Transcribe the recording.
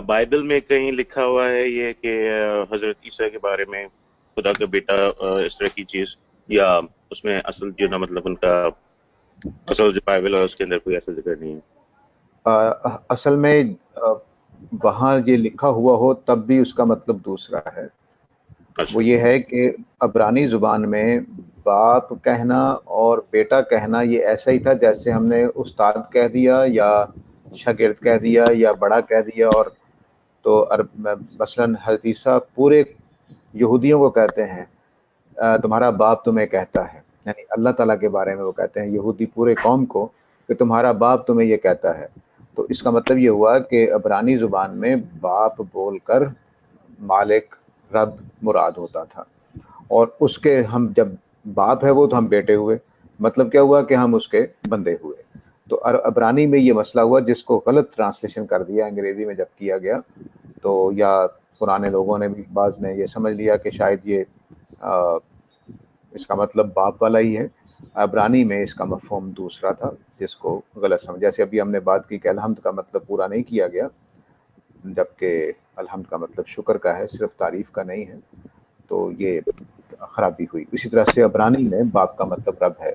Bible میں کہیں لکھا ہوا ہے یہ کہ حضرت عیسیٰ کے بارے میں خدا کا بیٹا اس طرح کی چیز، یا اس میں اصل جو نا مطلب ان کا اصل جو بائبل ہے اس کے اندر کوئی ایسا ذکر نہیں ہے؟ اصل میں وہاں یہ لکھا ہوا ہو تب بھی اس کا مطلب دوسرا ہے۔ وہ یہ ہے کہ عبرانی زبان میں باپ کہنا اور بیٹا کہنا یہ ایسا ہی تھا جیسے ہم نے استاد کہہ دیا یا شاگرد کہہ دیا یا بڑا کہہ دیا، اور تو مثلاً حضرت عیسیٰ پورے یہودیوں کو کہتے ہیں تمہارا باپ تمہیں کہتا ہے، یعنی اللہ تعالیٰ کے بارے میں وہ کہتے ہیں یہودی پورے قوم کو کہ تمہارا باپ تمہیں یہ کہتا ہے۔ تو اس کا مطلب یہ ہوا کہ عبرانی زبان میں باپ بول کر مالک رب مراد ہوتا تھا، اور اس کے ہم جب باپ ہے وہ تو ہم بیٹے ہوئے، مطلب کیا ہوا کہ ہم اس کے بندے ہوئے۔ تو عبرانی میں یہ مسئلہ ہوا جس کو غلط ٹرانسلیشن کر دیا انگریزی میں جب کیا گیا، تو یا پرانے لوگوں نے بھی بعض نے یہ سمجھ لیا کہ شاید یہ اس کا مطلب باپ والا ہی ہے۔ عبرانی میں اس کا مفہوم دوسرا تھا جس کو غلط سمجھ، جیسے ابھی ہم نے بات کی کہ الحمد کا مطلب پورا نہیں کیا گیا، جبکہ الحمد کا مطلب شکر کا ہے، صرف تعریف کا نہیں ہے، تو یہ خرابی ہوئی۔ اسی طرح سے عبرانی میں باپ کا مطلب رب ہے۔